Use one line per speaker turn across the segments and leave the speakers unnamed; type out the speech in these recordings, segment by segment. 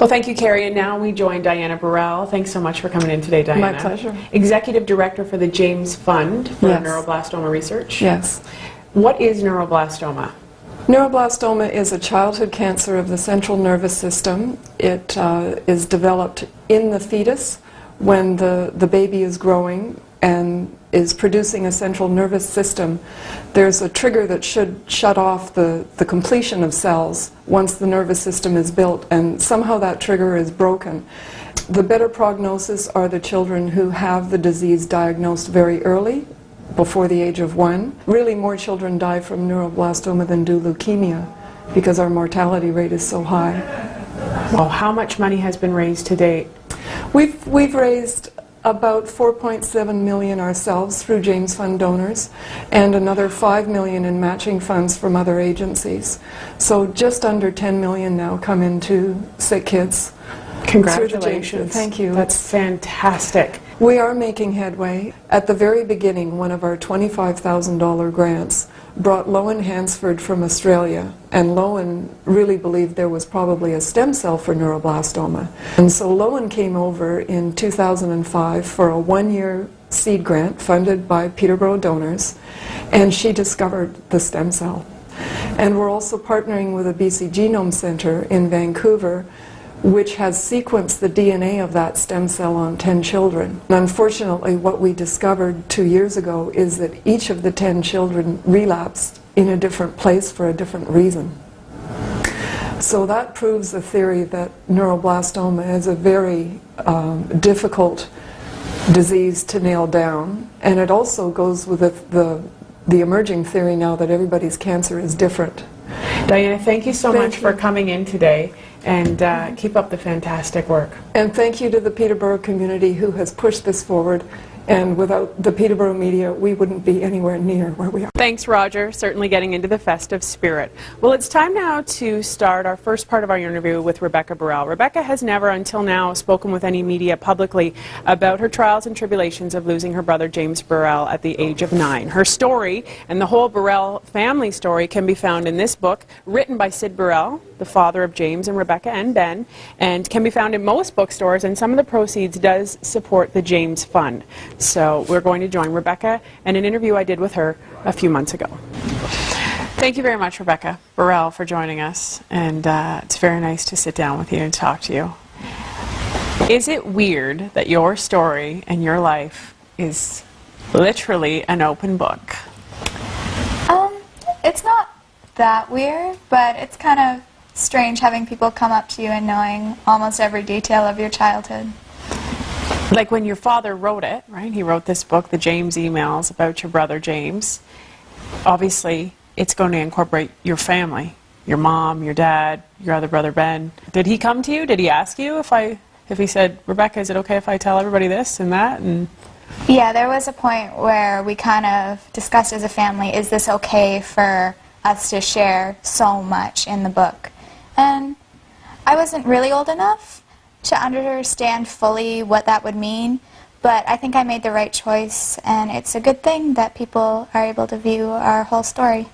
Well, thank you, Carrie. And now we join Diana Birrell. Thanks so much for coming in today, Diana.
My pleasure.
Executive Director for the James Fund for
Yes.
Neuroblastoma Research.
Yes.
What is neuroblastoma?
Neuroblastoma is a childhood cancer of the central nervous system. It is developed in the fetus when the baby is growing and is producing a central nervous system. There's a trigger that should shut off the completion of cells once the nervous system is built, and somehow that trigger is broken. The better prognosis are the children who have the disease diagnosed very early, before the age of 1. Really, more children die from neuroblastoma than do leukemia because our mortality rate is so high.
Well, how much money has been raised to date?
We've raised about 4.7 million ourselves through James Fund donors and another 5 million in matching funds from other agencies. So just under 10 million now come into sick kids.
Congratulations.
Thank you.
That's fantastic.
We are making headway. At the very beginning, one of our $25,000 grants brought Lowen Hansford from Australia, and Lowen really believed there was probably a stem cell for neuroblastoma. And so Lowen came over in 2005 for a 1-year seed grant funded by Peterborough donors, and she discovered the stem cell. And we're also partnering with the BC Genome Center in Vancouver, which has sequenced the DNA of that stem cell on 10 children. And unfortunately, what we discovered 2 years ago is that each of the 10 children relapsed in a different place for a different reason. So that proves the theory that neuroblastoma is a very difficult disease to nail down, and it also goes with the emerging theory now that everybody's cancer is different.
Diana, thank you so much for coming in today, and keep up the fantastic work.
And thank you to the Peterborough community who has pushed this forward, and without the Peterborough media we wouldn't be anywhere near where we are.
Thanks, Roger. Certainly getting into the festive spirit. Well, it's time now to start our first part of our interview with Rebecca Birrell. Rebecca has never until now spoken with any media publicly about her trials and tribulations of losing her brother James Birrell at the age of 9. Her story and the whole Birrell family story can be found in this book written by Sid Birrell, the father of James and Rebecca and Ben, and can be found in most bookstores, and some of the proceeds does support the James Fund. So we're going to join Rebecca in an interview I did with her a few months ago. Thank you very much, Rebecca Birrell, for joining us, and it's very nice to sit down with you and talk to you. Is it weird that your story and your life is literally an open book?
It's not that weird, but it's kind of strange having people come up to you and knowing almost every detail of your childhood.
Like when your father wrote it, right? He wrote this book, The James Emails, about your brother James. Obviously, it's going to incorporate your family, your mom, your dad, your other brother Ben. Did he come to you? Did he ask you if he said, Rebecca, is it okay if I tell everybody this and that? And
yeah, there was a point where we kind of discussed as a family, is this okay for us to share so much in the book? And I wasn't really old enough to understand fully what that would mean, but I think I made the right choice, and it's a good thing that people are able to view our whole story.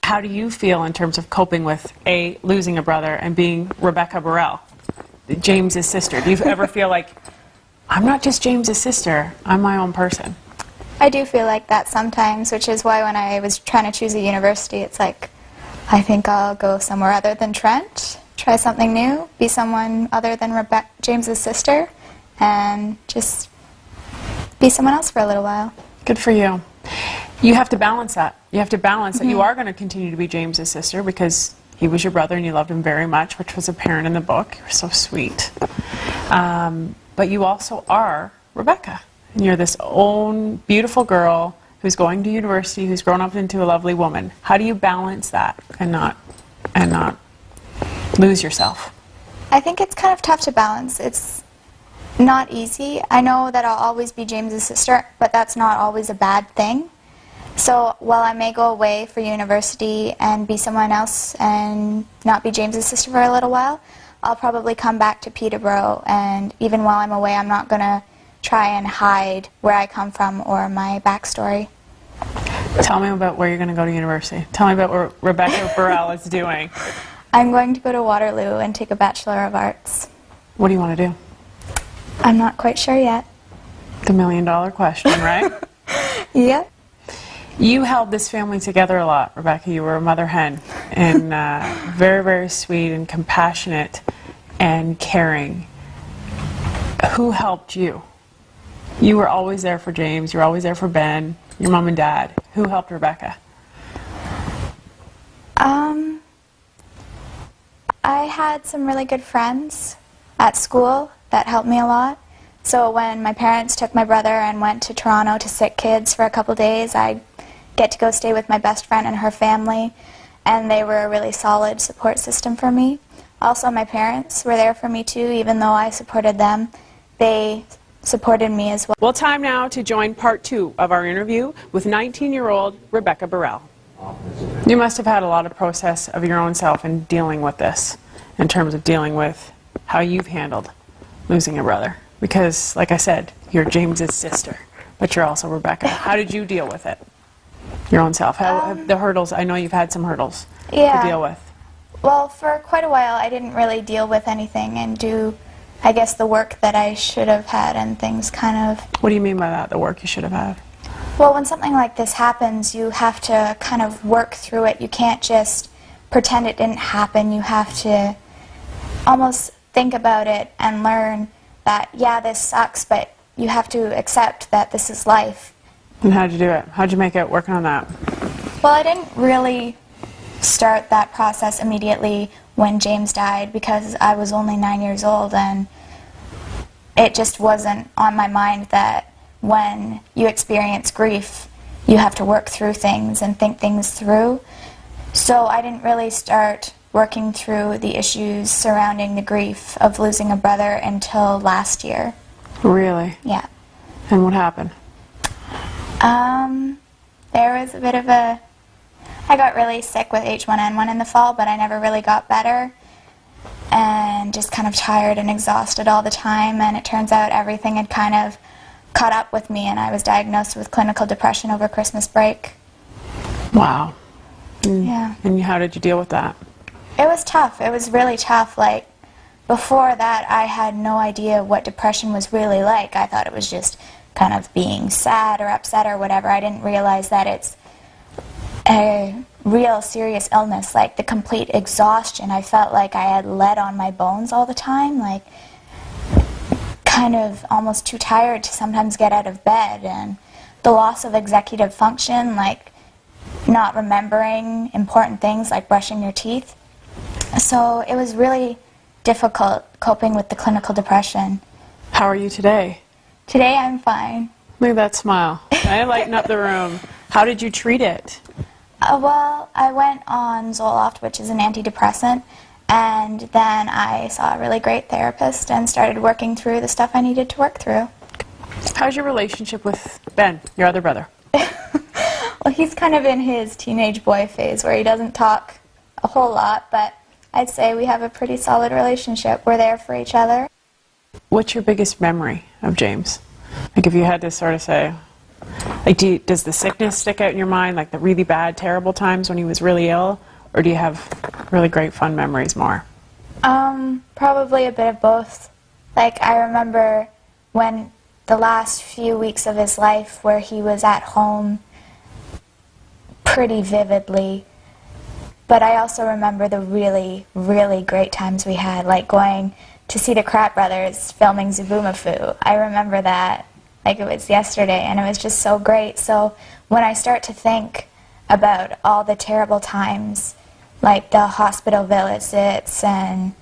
How do you feel in terms of coping with, A, losing a brother, and being Rebecca Birrell, James's sister? Do you ever feel like, I'm not just James's sister, I'm my own person?
I do feel like that sometimes, which is why when I was trying to choose a university, it's like, I think I'll go somewhere other than Trent, try something new, be someone other than James's sister, and just be someone else for a little while.
Good for you. You have to balance that. You have to balance that you are going to continue to be James's sister because he was your brother and you loved him very much, which was apparent in the book. You're so sweet. But you also are Rebecca. And you're this own beautiful girl who's going to university, who's grown up into a lovely woman. How do you balance that and not lose yourself?
I think it's kind of tough to balance. It's not easy. I know that I'll always be James's sister, but that's not always a bad thing. So while I may go away for university and be someone else and not be James's sister for a little while, I'll probably come back to Peterborough, and even while I'm away, I'm not going to try and hide where I come from or my backstory.
Tell me about where you're going to go to university. Tell me about what Rebecca Birrell is doing.
I'm going to go to Waterloo and take a Bachelor of Arts.
What do you want to do?
I'm not quite sure yet.
The million-dollar question, right?
Yep.
You held this family together a lot, Rebecca. You were a mother hen, and very, very sweet and compassionate and caring. Who helped you? You were always there for James. You were always there for Ben, your mom and dad. Who helped Rebecca?
I had some really good friends at school that helped me a lot. So when my parents took my brother and went to Toronto to Sick Kids for a couple days, I get to go stay with my best friend and her family, and they were a really solid support system for me. Also, my parents were there for me too, even though I supported them. They supported me as well.
Well, time now to join part 2 of our interview with 19-year-old Rebecca Birrell. You must have had a lot of process of your own self in dealing with this, in terms of dealing with how you've handled losing a brother. Because, like I said, you're James's sister, but you're also Rebecca. How did you deal with it, your own self? How the hurdles? I know you've had some hurdles to deal with.
Well, for quite a while, I didn't really deal with anything and do, I guess, the work that I should have had and things kind of...
What do you mean by that, the work you should have had?
Well, when something like this happens, you have to kind of work through it. You can't just pretend it didn't happen. You have to almost think about it and learn that, yeah, this sucks, but you have to accept that this is life.
And how'd you do it? How'd you make it working on that?
Well, I didn't really start that process immediately when James died because I was only 9 years old, and it just wasn't on my mind that when you experience grief, you have to work through things and think things through. So I didn't really start working through the issues surrounding the grief of losing a brother until last year.
Really?
Yeah.
And what happened?
There was a bit of a... I got really sick with H1N1 in the fall, but I never really got better. And just kind of tired and exhausted all the time. And it turns out everything had kind of caught up with me, and I was diagnosed with clinical depression over Christmas break.
Wow.
Yeah.
And how did you deal with that?
It was tough. It was really tough. Like, before that, I had no idea what depression was really like. I thought it was just kind of being sad or upset or whatever. I didn't realize that it's a real serious illness, like the complete exhaustion. I felt like I had lead on my bones all the time, like kind of almost too tired to sometimes get out of bed, and the loss of executive function, like not remembering important things like brushing your teeth. So it was really difficult coping with the clinical depression.
How are you today?
Today I'm fine.
Look at that smile. I lighten up the room. How did you treat it?
Well, I went on Zoloft, which is an antidepressant, and then I saw a really great therapist and started working through the stuff I needed to work through.
How's your relationship with Ben, your other brother?
Well, he's kind of in his teenage boy phase where he doesn't talk a whole lot, but I'd say we have a pretty solid relationship. We're there for each other.
What's your biggest memory of James? Like, if you had to sort of say, like, does the sickness stick out in your mind, like the really bad, terrible times when he was really ill, or do you have really great, fun memories more?
Probably a bit of both. Like, I remember when the last few weeks of his life where he was at home pretty vividly, but I also remember the really, really great times we had, like going to see the Kratt Brothers filming Zubumafu. I remember that like it was yesterday, and it was just so great. So when I start to think about all the terrible times, like the hospital visits and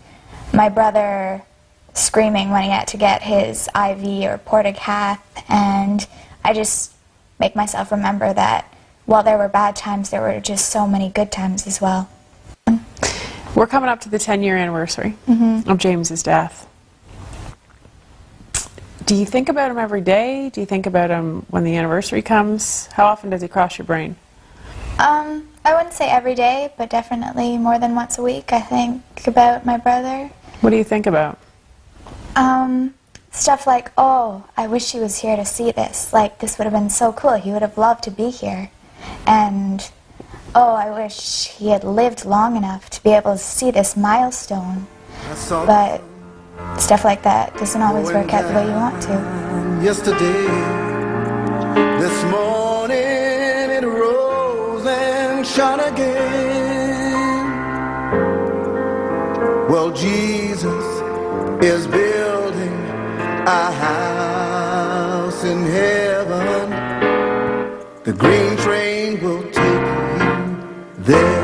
my brother screaming when he had to get his IV or Portacath, and I just make myself remember that while there were bad times, there were just so many good times as well.
We're coming up to the 10-year anniversary of James's death. Do you think about him every day? Do you think about him when the anniversary comes? How often does he cross your brain?
I wouldn't say every day, but definitely more than once a week I think about my brother.
What do you think about?
Stuff like, oh, I wish he was here to see this. Like, this would have been so cool. He would have loved to be here. And oh, I wish he had lived long enough to be able to see this milestone. But stuff like that doesn't always work out the way you want to.
Yesterday, this morning it rose and shone again. Well, Jesus is building a house in heaven. The green train will take you there.